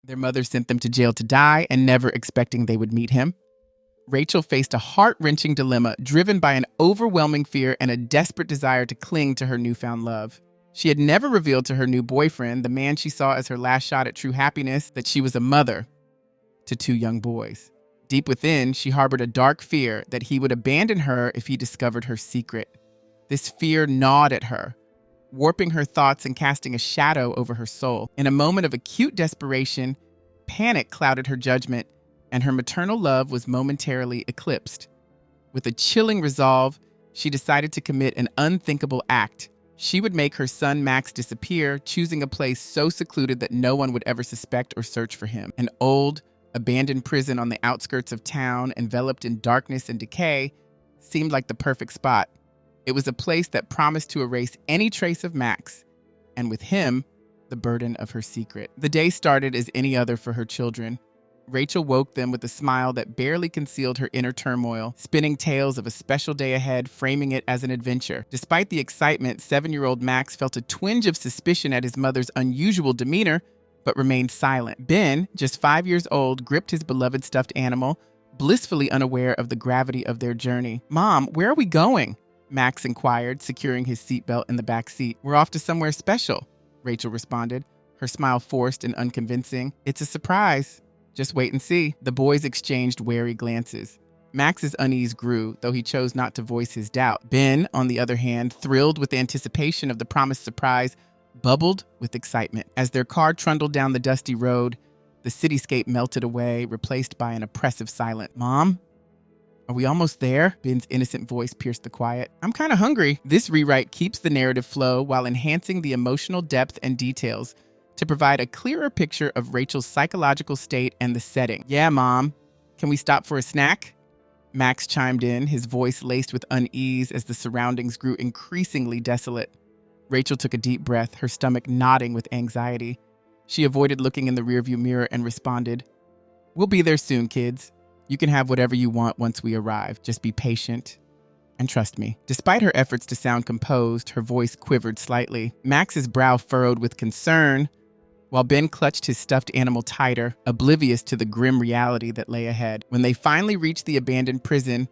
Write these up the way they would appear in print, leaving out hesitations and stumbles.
Their mother sent them to jail to die and never expecting they would meet him. Rachel faced a heart-wrenching dilemma driven by an overwhelming fear and a desperate desire to cling to her newfound love. She had never revealed to her new boyfriend, the man she saw as her last shot at true happiness, that she was a mother to two young boys. Deep within, she harbored a dark fear that he would abandon her if he discovered her secret. This fear gnawed at her, warping her thoughts and casting a shadow over her soul. In a moment of acute desperation, panic clouded her judgment, and her maternal love was momentarily eclipsed. With a chilling resolve, she decided to commit an unthinkable act. She would make her son Max disappear, choosing a place so secluded that no one would ever suspect or search for him. An old, abandoned prison on the outskirts of town, enveloped in darkness and decay, seemed like the perfect spot. It was a place that promised to erase any trace of Max, and with him, the burden of her secret. The day started as any other for her children. Rachel woke them with a smile that barely concealed her inner turmoil, spinning tales of a special day ahead, framing it as an adventure. Despite the excitement, 7-year-old Max felt a twinge of suspicion at his mother's unusual demeanor, but remained silent. Ben, just 5 years old, gripped his beloved stuffed animal, blissfully unaware of the gravity of their journey. "Mom, where are we going?" Max inquired, securing his seatbelt in the back seat. "We're off to somewhere special," Rachel responded, her smile forced and unconvincing. "It's a surprise. Just wait and see." The boys exchanged wary glances. Max's unease grew, though he chose not to voice his doubt. Ben, on the other hand, thrilled with the anticipation of the promised surprise, bubbled with excitement. As their car trundled down the dusty road, the cityscape melted away, replaced by an oppressive silence. "Mom? Are we almost there?" Ben's innocent voice pierced the quiet. "I'm kind of hungry." This rewrite keeps the narrative flow while enhancing the emotional depth and details to provide a clearer picture of Rachel's psychological state and the setting. "Yeah, Mom. Can we stop for a snack?" Max chimed in, his voice laced with unease as the surroundings grew increasingly desolate. Rachel took a deep breath, her stomach knotting with anxiety. She avoided looking in the rearview mirror and responded, "We'll be there soon, kids. You can have whatever you want once we arrive. Just be patient and trust me." Despite her efforts to sound composed, her voice quivered slightly. Max's brow furrowed with concern, while Ben clutched his stuffed animal tighter, oblivious to the grim reality that lay ahead. When they finally reached the abandoned prison,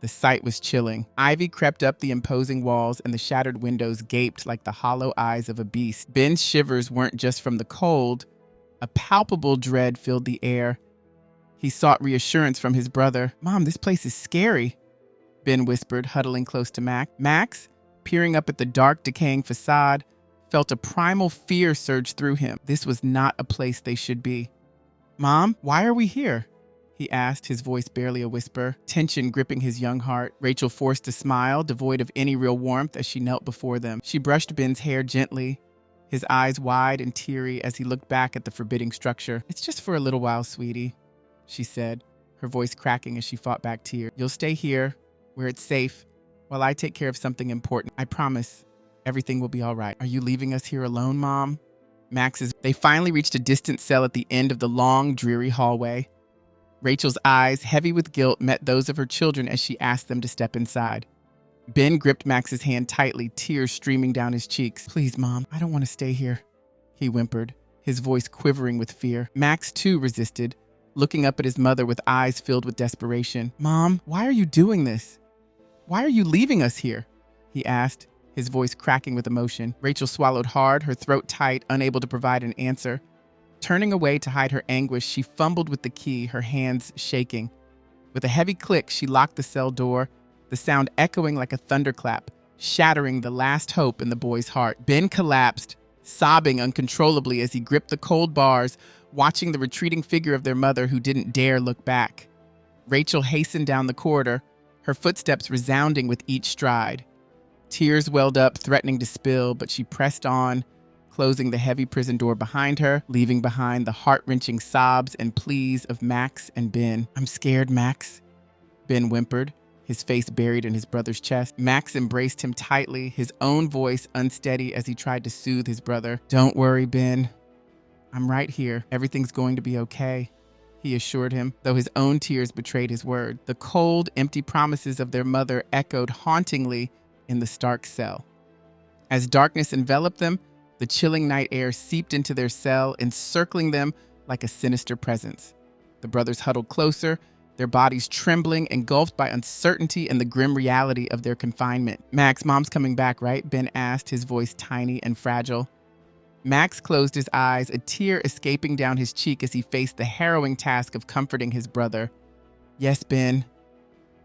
the sight was chilling. Ivy crept up the imposing walls, and the shattered windows gaped like the hollow eyes of a beast. Ben's shivers weren't just from the cold. A palpable dread filled the air. He sought reassurance from his brother. "Mom, this place is scary," Ben whispered, huddling close to Max. Max, peering up at the dark, decaying facade, felt a primal fear surge through him. This was not a place they should be. "Mom, why are we here?" he asked, his voice barely a whisper, tension gripping his young heart. Rachel forced a smile, devoid of any real warmth, as she knelt before them. She brushed Ben's hair gently, his eyes wide and teary as he looked back at the forbidding structure. "It's just for a little while, sweetie," she said, her voice cracking as she fought back tears. "You'll stay here, where it's safe, while I take care of something important. I promise everything will be all right." "Are you leaving us here alone, Mom?" They finally reached a distant cell at the end of the long, dreary hallway. Rachel's eyes, heavy with guilt, met those of her children as she asked them to step inside. Ben gripped Max's hand tightly, tears streaming down his cheeks. "Please, Mom, I don't want to stay here," he whimpered, his voice quivering with fear. Max, too, resisted, looking up at his mother with eyes filled with desperation. "Mom, why are you doing this? Why are you leaving us here?" he asked, his voice cracking with emotion. Rachel swallowed hard, her throat tight, unable to provide an answer. Turning away to hide her anguish, she fumbled with the key, her hands shaking. With a heavy click, she locked the cell door, the sound echoing like a thunderclap, shattering the last hope in the boy's heart. Ben collapsed, sobbing uncontrollably as he gripped the cold bars, watching the retreating figure of their mother who didn't dare look back. Rachel hastened down the corridor, her footsteps resounding with each stride. Tears welled up, threatening to spill, but she pressed on, closing the heavy prison door behind her, leaving behind the heart-wrenching sobs and pleas of Max and Ben. "I'm scared, Max," Ben whimpered, his face buried in his brother's chest. Max embraced him tightly, his own voice unsteady as he tried to soothe his brother. "Don't worry, Ben. I'm right here. Everything's going to be okay," he assured him, though his own tears betrayed his word. The cold, empty promises of their mother echoed hauntingly in the stark cell. As darkness enveloped them, the chilling night air seeped into their cell, encircling them like a sinister presence. The brothers huddled closer, their bodies trembling, engulfed by uncertainty and the grim reality of their confinement. "Max, Mom's coming back, right?" Ben asked, his voice tiny and fragile. Max closed his eyes, a tear escaping down his cheek as he faced the harrowing task of comforting his brother. "Yes, Ben.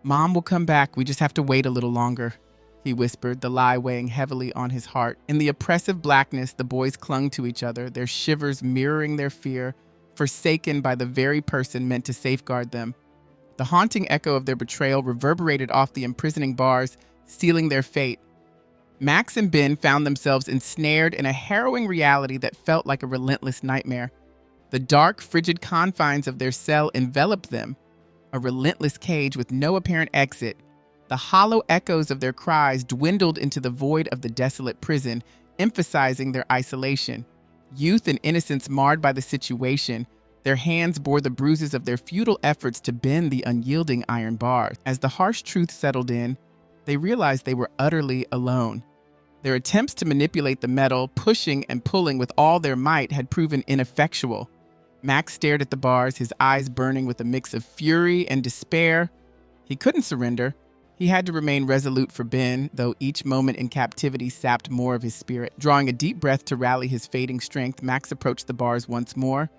Mom will come back. We just have to wait a little longer," he whispered, the lie weighing heavily on his heart. In the oppressive blackness, the boys clung to each other, their shivers mirroring their fear, forsaken by the very person meant to safeguard them. The haunting echo of their betrayal reverberated off the imprisoning bars, sealing their fate. Max and Ben found themselves ensnared in a harrowing reality that felt like a relentless nightmare. The dark, frigid confines of their cell enveloped them, a relentless cage with no apparent exit. The hollow echoes of their cries dwindled into the void of the desolate prison, emphasizing their isolation. Youth and innocence marred by the situation, their hands bore the bruises of their futile efforts to bend the unyielding iron bars. As the harsh truth settled in, they realized they were utterly alone. Their attempts to manipulate the metal, pushing and pulling with all their might, had proven ineffectual. Max stared at the bars, his eyes burning with a mix of fury and despair. He couldn't surrender. He had to remain resolute for Ben, though each moment in captivity sapped more of his spirit. Drawing a deep breath to rally his fading strength, Max approached the bars once more.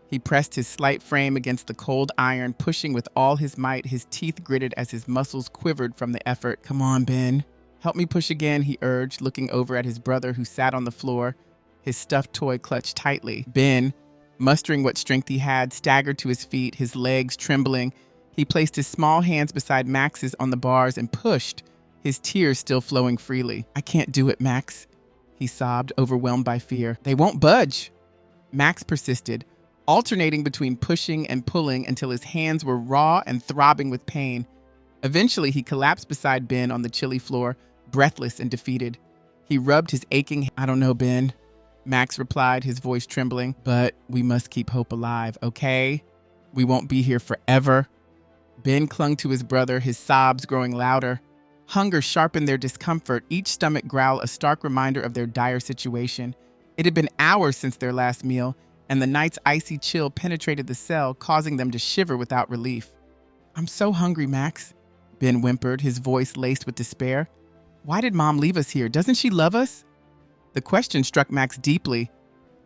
He pressed his slight frame against the cold iron, pushing with all his might, his teeth gritted as his muscles quivered from the effort. "Come on, Ben. Help me push again," he urged, looking over at his brother who sat on the floor, his stuffed toy clutched tightly. Ben, mustering what strength he had, staggered to his feet, his legs trembling. He placed his small hands beside Max's on the bars and pushed, his tears still flowing freely. "I can't do it, Max," he sobbed, overwhelmed by fear. "They won't budge." Max persisted, alternating between pushing and pulling until his hands were raw and throbbing with pain. Eventually, he collapsed beside Ben on the chilly floor, breathless and defeated. He rubbed his aching. "I don't know, Ben," Max replied, his voice trembling, "but we must keep hope alive, okay? We won't be here forever." Ben clung to his brother, his sobs growing louder. Hunger sharpened their discomfort, each stomach growl a stark reminder of their dire situation. It had been hours since their last meal, and the night's icy chill penetrated the cell, causing them to shiver without relief. "I'm so hungry, Max," Ben whimpered, his voice laced with despair. "Why did Mom leave us here? Doesn't she love us?" The question struck Max deeply,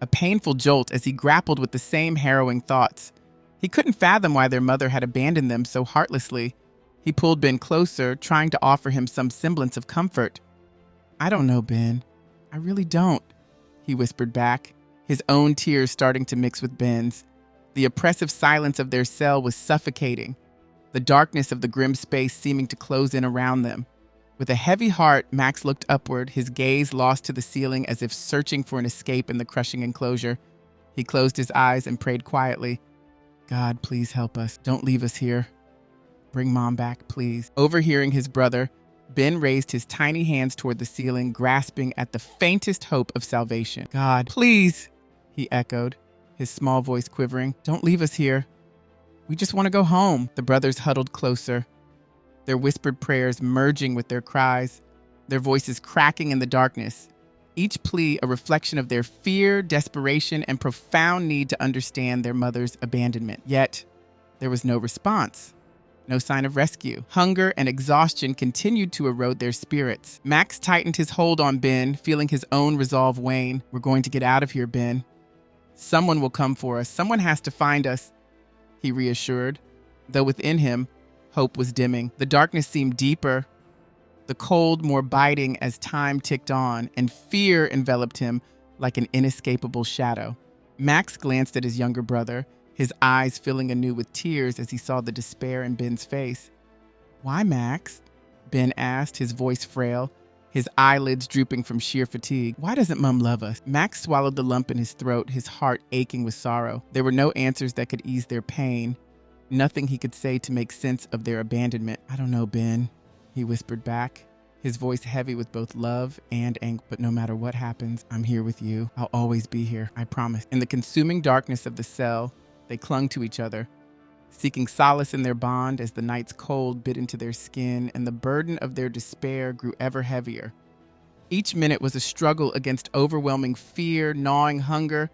a painful jolt as he grappled with the same harrowing thoughts. He couldn't fathom why their mother had abandoned them so heartlessly. He pulled Ben closer, trying to offer him some semblance of comfort. "I don't know, Ben. I really don't," he whispered back, his own tears starting to mix with Ben's. The oppressive silence of their cell was suffocating, the darkness of the grim space seeming to close in around them. With a heavy heart, Max looked upward, his gaze lost to the ceiling as if searching for an escape in the crushing enclosure. He closed his eyes and prayed quietly. "God, please help us. Don't leave us here. Bring Mom back, please." Overhearing his brother, Ben raised his tiny hands toward the ceiling, grasping at the faintest hope of salvation. "God, please," he echoed, his small voice quivering. "Don't leave us here. We just want to go home." The brothers huddled closer, their whispered prayers merging with their cries, their voices cracking in the darkness. Each plea a reflection of their fear, desperation, and profound need to understand their mother's abandonment. Yet, there was no response. No sign of rescue. Hunger and exhaustion continued to erode their spirits. Max tightened his hold on Ben, feeling his own resolve wane. "We're going to get out of here, Ben. Someone will come for us. Someone has to find us," he reassured, though within him, hope was dimming. The darkness seemed deeper, the cold more biting as time ticked on, and fear enveloped him like an inescapable shadow. Max glanced at his younger brother, his eyes filling anew with tears as he saw the despair in Ben's face. "Why, Max?" Ben asked, his voice frail, his eyelids drooping from sheer fatigue. "Why doesn't Mom love us?" Max swallowed the lump in his throat, his heart aching with sorrow. There were no answers that could ease their pain, nothing he could say to make sense of their abandonment. "I don't know, Ben," he whispered back, his voice heavy with both love and anger. "But no matter what happens, I'm here with you. I'll always be here, I promise." In the consuming darkness of the cell, they clung to each other, seeking solace in their bond as the night's cold bit into their skin and the burden of their despair grew ever heavier. Each minute was a struggle against overwhelming fear, gnawing hunger,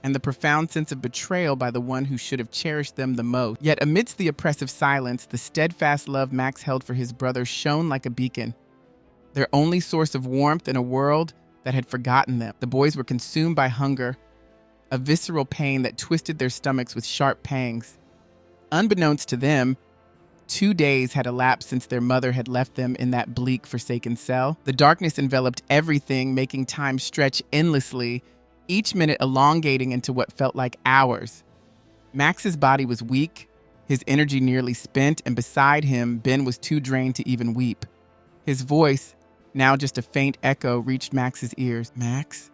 and the profound sense of betrayal by the one who should have cherished them the most. Yet amidst the oppressive silence, the steadfast love Max held for his brother shone like a beacon, their only source of warmth in a world that had forgotten them. The boys were consumed by hunger, a visceral pain that twisted their stomachs with sharp pangs. Unbeknownst to them, 2 days had elapsed since their mother had left them in that bleak, forsaken cell. The darkness enveloped everything, making time stretch endlessly, each minute elongating into what felt like hours. Max's body was weak, his energy nearly spent, and beside him, Ben was too drained to even weep. His voice, now just a faint echo, reached Max's ears. "Max?"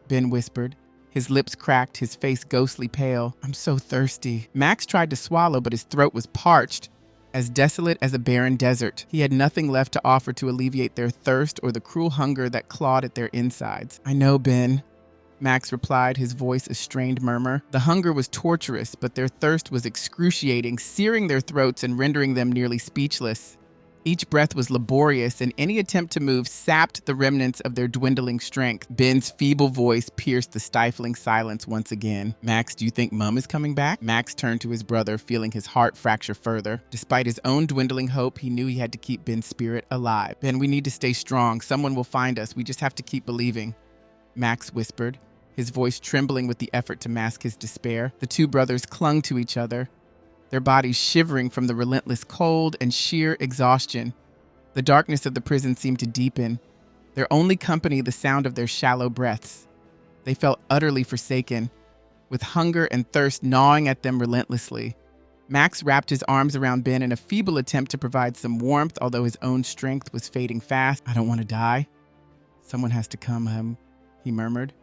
Ben whispered. His lips cracked, his face ghostly pale. "I'm so thirsty." Max tried to swallow, but his throat was parched, as desolate as a barren desert. He had nothing left to offer to alleviate their thirst or the cruel hunger that clawed at their insides. "I know, Ben," Max replied, his voice a strained murmur. The hunger was torturous, but their thirst was excruciating, searing their throats and rendering them nearly speechless. Each breath was laborious, and any attempt to move sapped the remnants of their dwindling strength. Ben's feeble voice pierced the stifling silence once again. "Max, do you think Mum is coming back?" Max turned to his brother, feeling his heart fracture further. Despite his own dwindling hope, he knew he had to keep Ben's spirit alive. "Ben, we need to stay strong. Someone will find us. We just have to keep believing," Max whispered, his voice trembling with the effort to mask his despair. The two brothers clung to each other, their bodies shivering from the relentless cold and sheer exhaustion. The darkness of the prison seemed to deepen, their only company the sound of their shallow breaths. They felt utterly forsaken, with hunger and thirst gnawing at them relentlessly. Max wrapped his arms around Ben in a feeble attempt to provide some warmth, although his own strength was fading fast. "I don't want to die. Someone has to come, he murmured,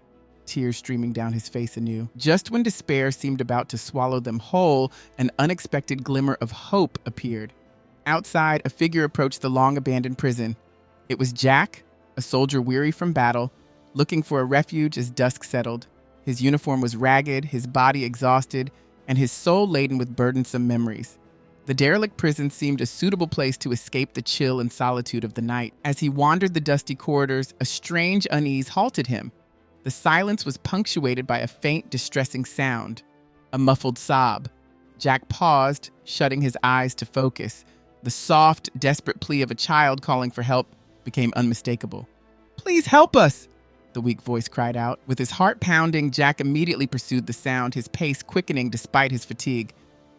tears streaming down his face anew. Just when despair seemed about to swallow them whole, an unexpected glimmer of hope appeared. Outside, a figure approached the long-abandoned prison. It was Jack, a soldier weary from battle, looking for a refuge as dusk settled. His uniform was ragged, his body exhausted, and his soul laden with burdensome memories. The derelict prison seemed a suitable place to escape the chill and solitude of the night. As he wandered the dusty corridors, a strange unease halted him. The silence was punctuated by a faint, distressing sound, a muffled sob. Jack paused, shutting his eyes to focus. The soft, desperate plea of a child calling for help became unmistakable. "Please help us!" the weak voice cried out. With his heart pounding, Jack immediately pursued the sound, his pace quickening despite his fatigue.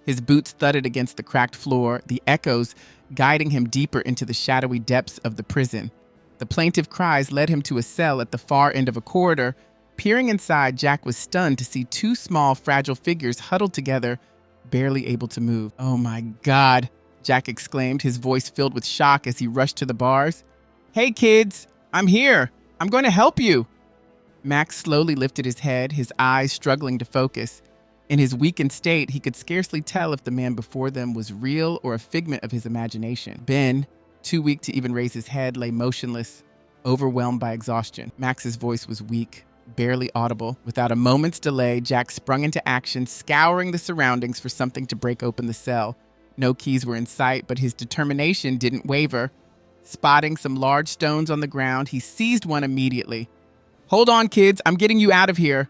His boots thudded against the cracked floor, the echoes guiding him deeper into the shadowy depths of the prison. The plaintive cries led him to a cell at the far end of a corridor. Peering inside, Jack was stunned to see two small, fragile figures huddled together, barely able to move. "Oh my God," Jack exclaimed, his voice filled with shock as he rushed to the bars. "Hey kids, I'm here. I'm going to help you." Max slowly lifted his head, his eyes struggling to focus. In his weakened state, he could scarcely tell if the man before them was real or a figment of his imagination. Ben, too weak to even raise his head, lay motionless, overwhelmed by exhaustion. Max's voice was weak, barely audible. Without a moment's delay, Jack sprung into action, scouring the surroundings for something to break open the cell. No keys were in sight, but his determination didn't waver. Spotting some large stones on the ground, he seized one immediately. "Hold on, kids, I'm getting you out of here,"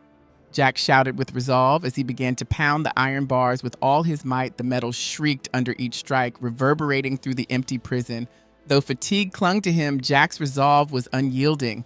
Jack shouted with resolve as he began to pound the iron bars with all his might. The metal shrieked under each strike, reverberating through the empty prison. Though fatigue clung to him, Jack's resolve was unyielding.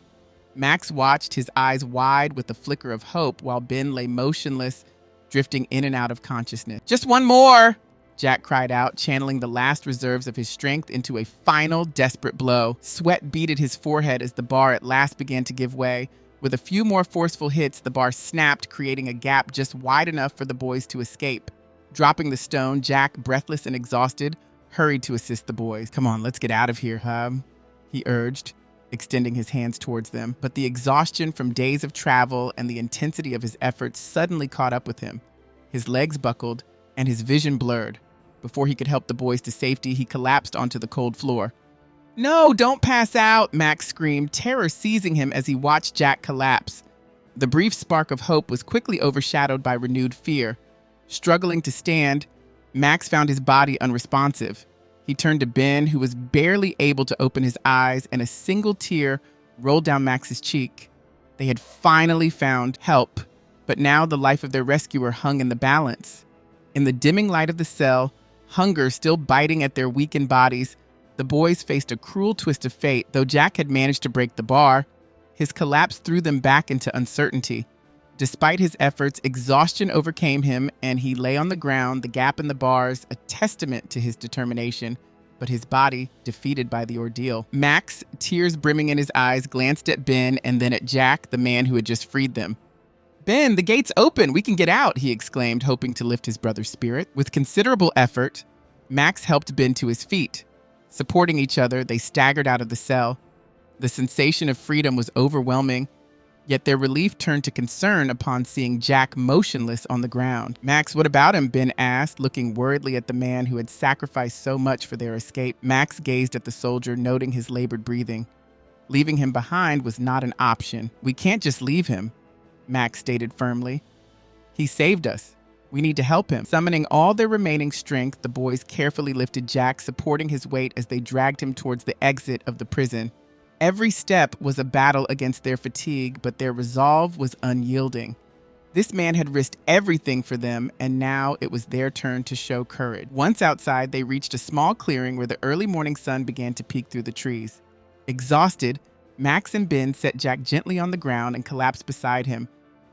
Max watched, his eyes wide with a flicker of hope, while Ben lay motionless, drifting in and out of consciousness. "Just one more!" Jack cried out, channeling the last reserves of his strength into a final, desperate blow. Sweat beaded his forehead as the bar at last began to give way. With a few more forceful hits, the bar snapped, creating a gap just wide enough for the boys to escape. Dropping the stone, Jack, breathless and exhausted, hurried to assist the boys. "Come on, let's get out of here, he urged, extending his hands towards them. But the exhaustion from days of travel and the intensity of his efforts suddenly caught up with him. His legs buckled and his vision blurred. Before he could help the boys to safety, he collapsed onto the cold floor. "No, don't pass out," Max screamed, terror seizing him as he watched Jack collapse. The brief spark of hope was quickly overshadowed by renewed fear. Struggling to stand, Max found his body unresponsive. He turned to Ben, who was barely able to open his eyes, and a single tear rolled down Max's cheek. They had finally found help. But now the life of their rescuer hung in the balance. In the dimming light of the cell, hunger still biting at their weakened bodies, the boys faced a cruel twist of fate. Though Jack had managed to break the bar, his collapse threw them back into uncertainty. Despite his efforts, exhaustion overcame him, and he lay on the ground, the gap in the bars, a testament to his determination, but his body defeated by the ordeal. Max, tears brimming in his eyes, glanced at Ben and then at Jack, the man who had just freed them. "Ben, the gate's open. We can get out," he exclaimed, hoping to lift his brother's spirit. With considerable effort, Max helped Ben to his feet. Supporting each other, they staggered out of the cell. The sensation of freedom was overwhelming, yet their relief turned to concern upon seeing Jack motionless on the ground. "Max, what about him?" Ben asked, looking worriedly at the man who had sacrificed so much for their escape. Max gazed at the soldier, noting his labored breathing. Leaving him behind was not an option. "We can't just leave him," Max stated firmly. "He saved us. We need to help him." Summoning all their remaining strength, the boys carefully lifted Jack, supporting his weight as they dragged him towards the exit of the prison. Every step was a battle against their fatigue, but their resolve was unyielding. This man had risked everything for them, and now it was their turn to show courage. Once outside, they reached a small clearing where the early morning sun began to peek through the trees. Exhausted, Max and Ben set Jack gently on the ground and collapsed beside him,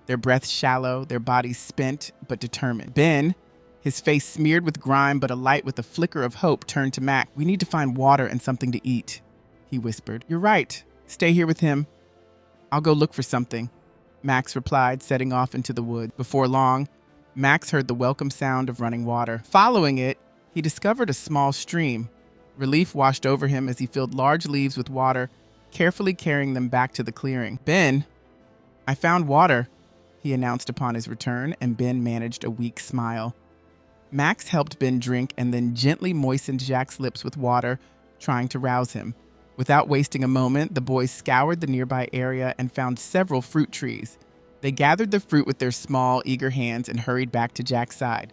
their breaths shallow, their bodies spent but determined. Ben, his face smeared with grime but alight with a flicker of hope, turned to Max. "We need to find water and something to eat," he whispered. "You're right. Stay here with him. I'll go look for something," Max replied, setting off into the woods. Before long, Max heard the welcome sound of running water. Following it, he discovered a small stream. Relief washed over him as he filled large leaves with water, carefully carrying them back to the clearing. "Ben, I found water," he announced upon his return, and Ben managed a weak smile. Max helped Ben drink and then gently moistened Jack's lips with water, trying to rouse him. Without wasting a moment, the boys scoured the nearby area and found several fruit trees. They gathered the fruit with their small, eager hands and hurried back to Jack's side.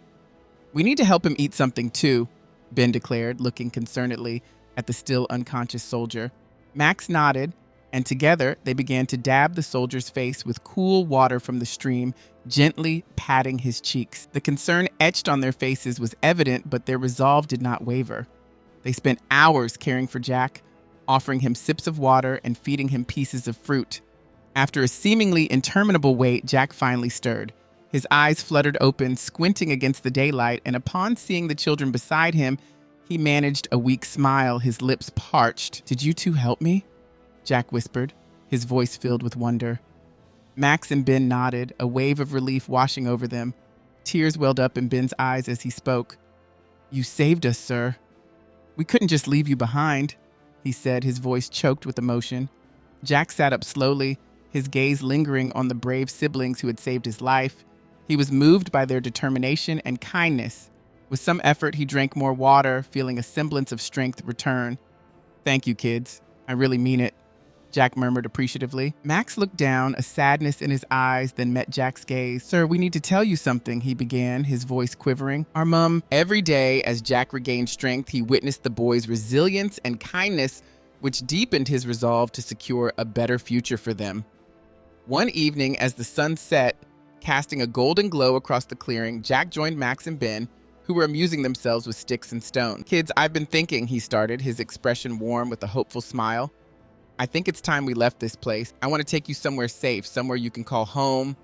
"We need to help him eat something too," Ben declared, looking concernedly at the still unconscious soldier. Max nodded, and together they began to dab the soldier's face with cool water from the stream, gently patting his cheeks. The concern etched on their faces was evident, but their resolve did not waver. They spent hours caring for Jack, offering him sips of water and feeding him pieces of fruit. After a seemingly interminable wait, Jack finally stirred. His eyes fluttered open, squinting against the daylight, and upon seeing the children beside him, he managed a weak smile, his lips parched. "Did you two help me?" Jack whispered, his voice filled with wonder. Max and Ben nodded, a wave of relief washing over them. Tears welled up in Ben's eyes as he spoke. "You saved us, sir. We couldn't just leave you behind," he said, his voice choked with emotion. Jack sat up slowly, his gaze lingering on the brave siblings who had saved his life. He was moved by their determination and kindness. With some effort, he drank more water, feeling a semblance of strength return. "Thank you, kids. I really mean it," Jack murmured appreciatively. Max looked down, a sadness in his eyes, then met Jack's gaze. "Sir, we need to tell you something," he began, his voice quivering. "Our mom..." Every day, as Jack regained strength, he witnessed the boys' resilience and kindness, which deepened his resolve to secure a better future for them. One evening, as the sun set, casting a golden glow across the clearing, Jack joined Max and Ben, who were amusing themselves with sticks and stones. "Kids, I've been thinking," he started, his expression warm with a hopeful smile. "I think it's time we left this place. I want to take you somewhere safe, somewhere you can call home."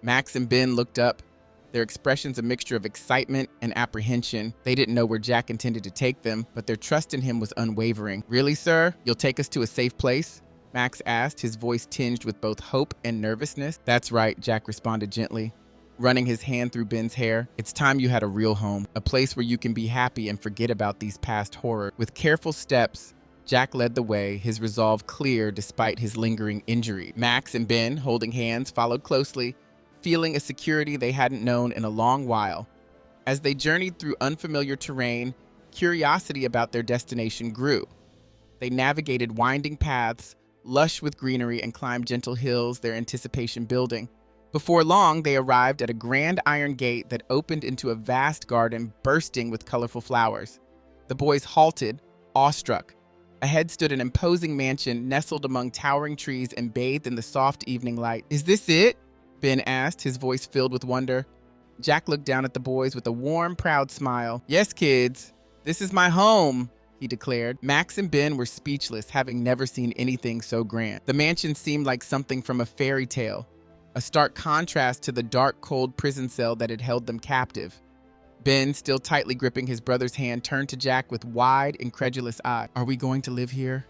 Max and Ben looked up, their expressions a mixture of excitement and apprehension. They didn't know where Jack intended to take them, but their trust in him was unwavering. "Really, sir? You'll take us to a safe place?" Max asked, his voice tinged with both hope and nervousness. "That's right," Jack responded gently, running his hand through Ben's hair. "It's time you had a real home, a place where you can be happy and forget about these past horrors." With careful steps, Jack led the way, his resolve clear despite his lingering injury. Max and Ben, holding hands, followed closely, feeling a security they hadn't known in a long while. As they journeyed through unfamiliar terrain, curiosity about their destination grew. They navigated winding paths, lush with greenery, and climbed gentle hills, their anticipation building. Before long, they arrived at a grand iron gate that opened into a vast garden bursting with colorful flowers. The boys halted, awestruck. Ahead stood an imposing mansion nestled among towering trees and bathed in the soft evening light. "Is this it?" Ben asked, his voice filled with wonder. Jack looked down at the boys with a warm, proud smile. "Yes, kids, this is my home," he declared. Max and Ben were speechless, having never seen anything so grand. The mansion seemed like something from a fairy tale, a stark contrast to the dark, cold prison cell that had held them captive. Ben, still tightly gripping his brother's hand, turned to Jack with wide, incredulous eyes. "Are we going to live here?"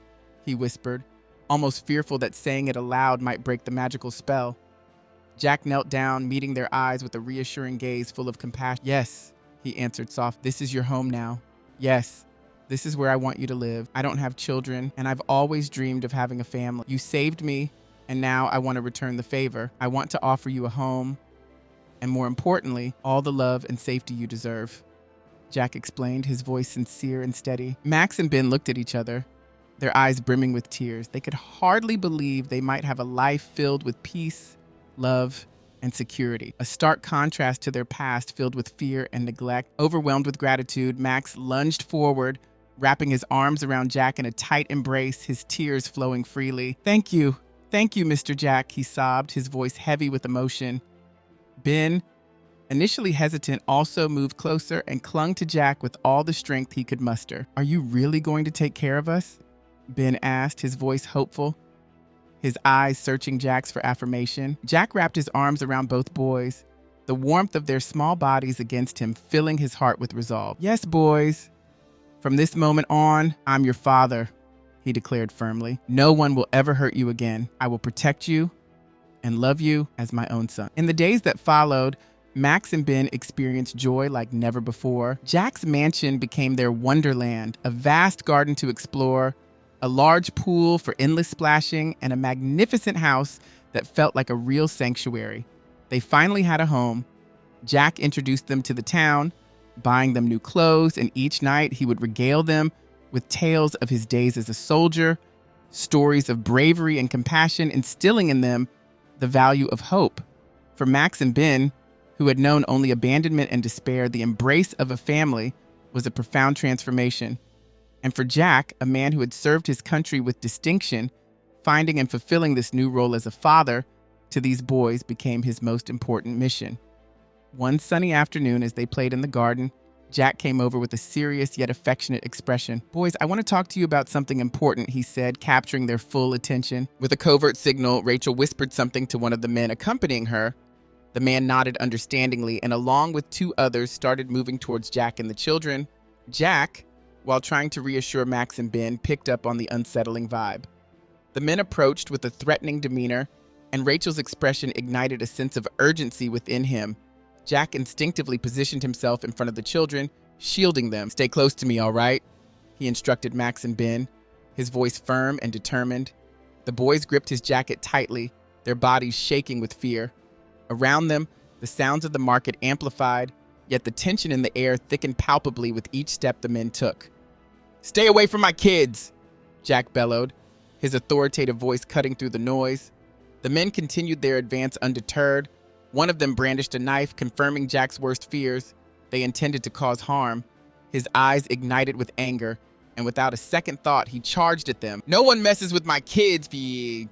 he whispered, almost fearful that saying it aloud might break the magical spell. Jack knelt down, meeting their eyes with a reassuring gaze full of compassion. "Yes," he answered softly. "This is your home now. Yes, this is where I want you to live. I don't have children, and I've always dreamed of having a family. You saved me, and now I want to return the favor. I want to offer you a home, and more importantly, all the love and safety you deserve," Jack explained, his voice sincere and steady. Max and Ben looked at each other, their eyes brimming with tears. They could hardly believe they might have a life filled with peace, love, and security, a stark contrast to their past filled with fear and neglect. Overwhelmed with gratitude, Max lunged forward, wrapping his arms around Jack in a tight embrace, his tears flowing freely. Thank you, Mr. Jack," he sobbed, his voice heavy with emotion. Ben, initially hesitant, also moved closer and clung to Jack with all the strength he could muster. "Are you really going to take care of us?" Ben asked, his voice hopeful, his eyes searching Jack's for affirmation. Jack wrapped his arms around both boys, the warmth of their small bodies against him filling his heart with resolve. "Yes, boys. From this moment on, I'm your father," he declared firmly. "No one will ever hurt you again. I will protect you and love you as my own son." In the days that followed, Max and Ben experienced joy like never before. Jack's mansion became their wonderland, a vast garden to explore, a large pool for endless splashing, and a magnificent house that felt like a real sanctuary. They finally had a home. Jack introduced them to the town, buying them new clothes, and each night he would regale them with tales of his days as a soldier, stories of bravery and compassion, instilling in them the value of hope. For Max and Ben, who had known only abandonment and despair, the embrace of a family was a profound transformation. And for Jack, a man who had served his country with distinction, finding and fulfilling this new role as a father to these boys became his most important mission. One sunny afternoon, as they played in the garden, Jack came over with a serious yet affectionate expression. "Boys, I want to talk to you about something important," he said, capturing their full attention. With a covert signal, Rachel whispered something to one of the men accompanying her. The man nodded understandingly and, along with two others, started moving towards Jack and the children. Jack, while trying to reassure Max and Ben, picked up on the unsettling vibe. The men approached with a threatening demeanor, and Rachel's expression ignited a sense of urgency within him. Jack instinctively positioned himself in front of the children, shielding them. "Stay close to me, all right?" he instructed Max and Ben, his voice firm and determined. The boys gripped his jacket tightly, their bodies shaking with fear. Around them, the sounds of the market amplified, yet the tension in the air thickened palpably with each step the men took. "Stay away from my kids!" Jack bellowed, his authoritative voice cutting through the noise. The men continued their advance undeterred. One of them brandished a knife, confirming Jack's worst fears. They intended to cause harm. His eyes ignited with anger, and without a second thought, he charged at them. "No one messes with my kids, he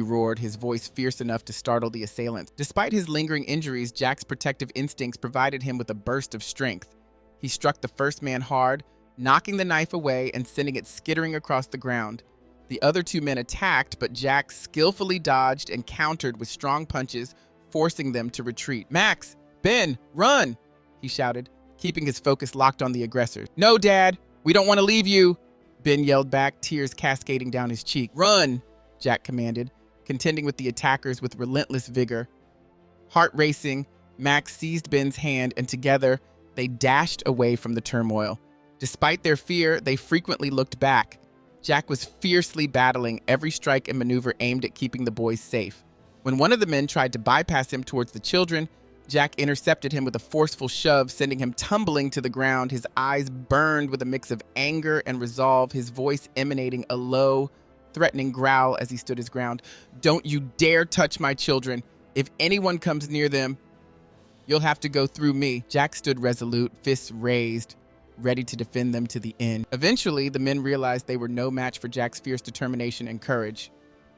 roared, his voice fierce enough to startle the assailants. Despite his lingering injuries, Jack's protective instincts provided him with a burst of strength. He struck the first man hard, knocking the knife away and sending it skittering across the ground. The other two men attacked, but Jack skillfully dodged and countered with strong punches, forcing them to retreat. "Max! Ben! Run!" he shouted, keeping his focus locked on the aggressors. "No, Dad! We don't want to leave you!" Ben yelled back, tears cascading down his cheek. "Run!" Jack commanded, contending with the attackers with relentless vigor. Heart racing, Max seized Ben's hand, and together they dashed away from the turmoil. Despite their fear, they frequently looked back. Jack was fiercely battling every strike and maneuver aimed at keeping the boys safe. When one of the men tried to bypass him towards the children, Jack intercepted him with a forceful shove, sending him tumbling to the ground. His eyes burned with a mix of anger and resolve, his voice emanating a low, threatening growl as he stood his ground. "Don't you dare touch my children. If anyone comes near them, you'll have to go through me." Jack stood resolute, fists raised, ready to defend them to the end. Eventually, the men realized they were no match for Jack's fierce determination and courage.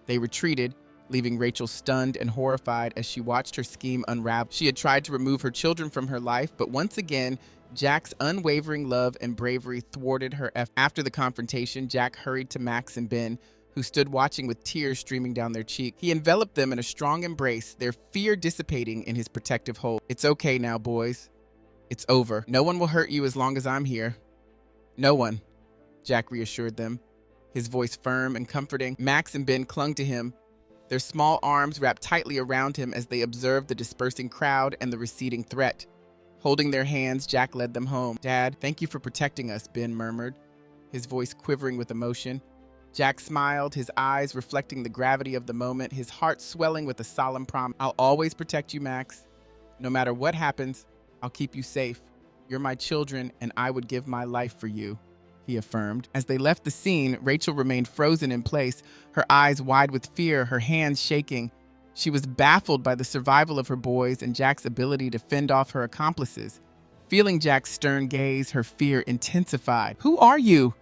They retreated, leaving Rachel stunned and horrified as she watched her scheme unravel. She had tried to remove her children from her life, but once again, Jack's unwavering love and bravery thwarted her effort. After the confrontation, Jack hurried to Max and Ben, who stood watching with tears streaming down their cheeks. He enveloped them in a strong embrace, their fear dissipating in his protective hold. "It's okay now, boys. It's over. No one will hurt you as long as I'm here." "No one," Jack reassured them, his voice firm and comforting. Max and Ben clung to him, their small arms wrapped tightly around him as they observed the dispersing crowd and the receding threat. Holding their hands, Jack led them home. "Dad, thank you for protecting us," Ben murmured, his voice quivering with emotion. Jack smiled, his eyes reflecting the gravity of the moment, his heart swelling with a solemn promise. "I'll always protect you, Max. No matter what happens, I'll keep you safe. You're my children, and I would give my life for you," he affirmed. As they left the scene, Rachel remained frozen in place, her eyes wide with fear, her hands shaking. She was baffled by the survival of her boys and Jack's ability to fend off her accomplices. Feeling Jack's stern gaze, her fear intensified. "Who are you?"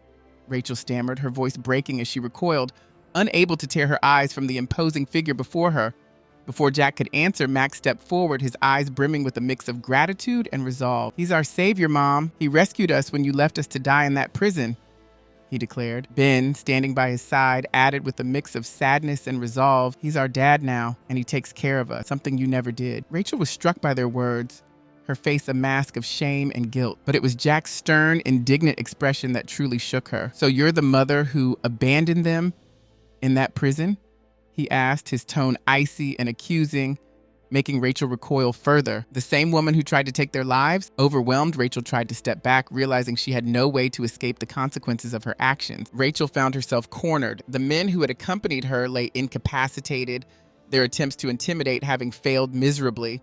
Rachel stammered, her voice breaking as she recoiled, unable to tear her eyes from the imposing figure before her. Before Jack could answer, Max stepped forward, his eyes brimming with a mix of gratitude and resolve. "He's our savior, Mom. He rescued us when you left us to die in that prison," he declared. Ben, standing by his side, added with a mix of sadness and resolve, "He's our dad now, and he takes care of us, something you never did." Rachel was struck by their words, her face a mask of shame and guilt. But it was Jack's stern, indignant expression that truly shook her. "So you're the mother who abandoned them in that prison?" he asked, his tone icy and accusing, making Rachel recoil further. "The same woman who tried to take their lives?" Overwhelmed, Rachel tried to step back, realizing she had no way to escape the consequences of her actions. Rachel found herself cornered. The men who had accompanied her lay incapacitated, their attempts to intimidate having failed miserably.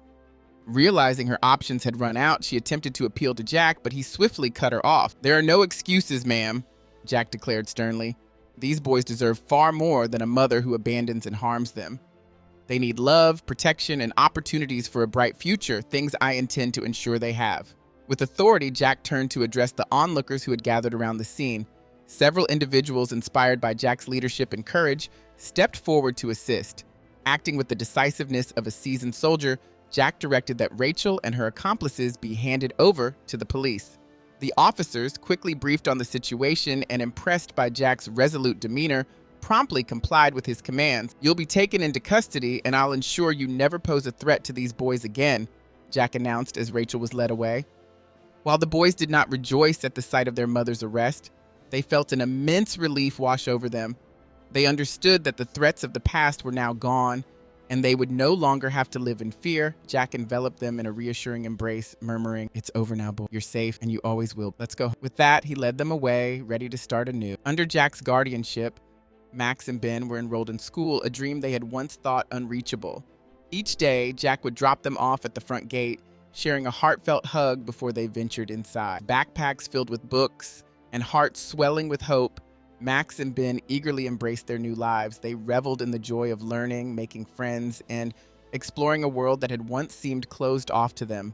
Realizing her options had run out, she attempted to appeal to Jack, but he swiftly cut her off. "There are no excuses, ma'am," Jack declared sternly. "These boys deserve far more than a mother who abandons and harms them. They need love, protection, and opportunities for a bright future, things I intend to ensure they have." With authority, Jack turned to address the onlookers who had gathered around the scene. Several individuals inspired by Jack's leadership and courage stepped forward to assist. Acting with the decisiveness of a seasoned soldier, Jack directed that Rachel and her accomplices be handed over to the police. The officers, quickly briefed on the situation and impressed by Jack's resolute demeanor, promptly complied with his commands. "You'll be taken into custody, and I'll ensure you never pose a threat to these boys again," Jack announced as Rachel was led away. While the boys did not rejoice at the sight of their mother's arrest, they felt an immense relief wash over them. They understood that the threats of the past were now gone, and they would no longer have to live in fear. Jack enveloped them in a reassuring embrace, murmuring, "It's over now, boy. You're safe, and you always will. Let's go." With that, he led them away, ready to start anew. Under Jack's guardianship, Max and Ben were enrolled in school, a dream they had once thought unreachable. Each day, Jack would drop them off at the front gate, sharing a heartfelt hug before they ventured inside. Backpacks filled with books and hearts swelling with hope, Max and Ben eagerly embraced their new lives. They reveled in the joy of learning, making friends, and exploring a world that had once seemed closed off to them.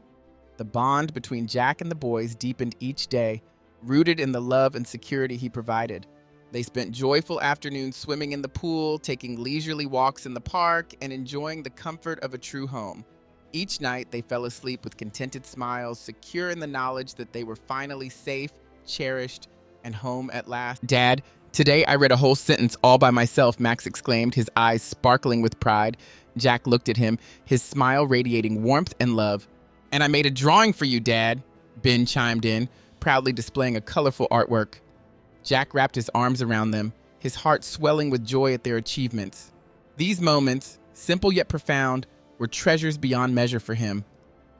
The bond between Jack and the boys deepened each day, rooted in the love and security he provided. They spent joyful afternoons swimming in the pool, taking leisurely walks in the park, and enjoying the comfort of a true home. Each night, they fell asleep with contented smiles, secure in the knowledge that they were finally safe, cherished, and home at last. "Dad, today I read a whole sentence all by myself," Max exclaimed, his eyes sparkling with pride. Jack looked at him, his smile radiating warmth and love. "And I made a drawing for you, Dad," Ben chimed in, proudly displaying a colorful artwork. Jack wrapped his arms around them, his heart swelling with joy at their achievements. These moments, simple yet profound, were treasures beyond measure for him.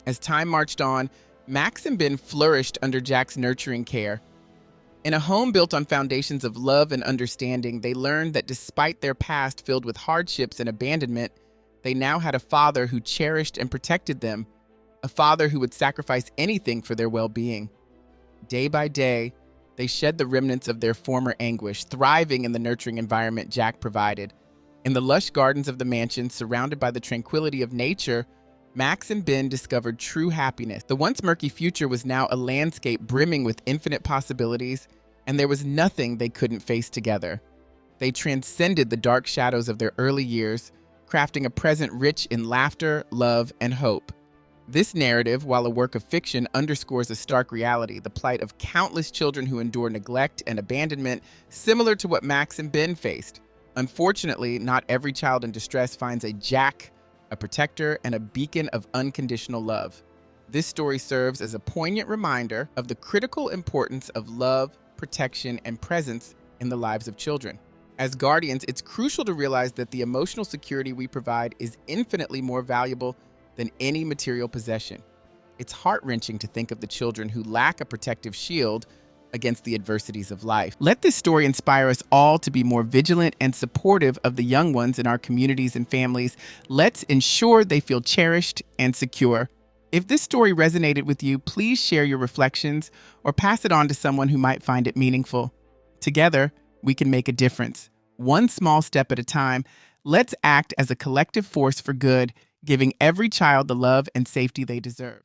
As time marched on, Max and Ben flourished under Jack's nurturing care. In a home built on foundations of love and understanding, they learned that despite their past filled with hardships and abandonment, they now had a father who cherished and protected them, a father who would sacrifice anything for their well-being. Day by day, they shed the remnants of their former anguish, thriving in the nurturing environment Jack provided. In the lush gardens of the mansion, surrounded by the tranquility of nature, Max and Ben discovered true happiness. The once murky future was now a landscape brimming with infinite possibilities, and there was nothing they couldn't face together. They transcended the dark shadows of their early years, crafting a present rich in laughter, love, and hope. This narrative, while a work of fiction, underscores a stark reality, the plight of countless children who endure neglect and abandonment, similar to what Max and Ben faced. Unfortunately, not every child in distress finds a Jack, a protector, and a beacon of unconditional love. This story serves as a poignant reminder of the critical importance of love, protection, and presence in the lives of children. As guardians, it's crucial to realize that the emotional security we provide is infinitely more valuable than any material possession. It's heart-wrenching to think of the children who lack a protective shield against the adversities of life. Let this story inspire us all to be more vigilant and supportive of the young ones in our communities and families. Let's ensure they feel cherished and secure. If this story resonated with you, please share your reflections or pass it on to someone who might find it meaningful. Together, we can make a difference. One small step at a time, let's act as a collective force for good, giving every child the love and safety they deserve.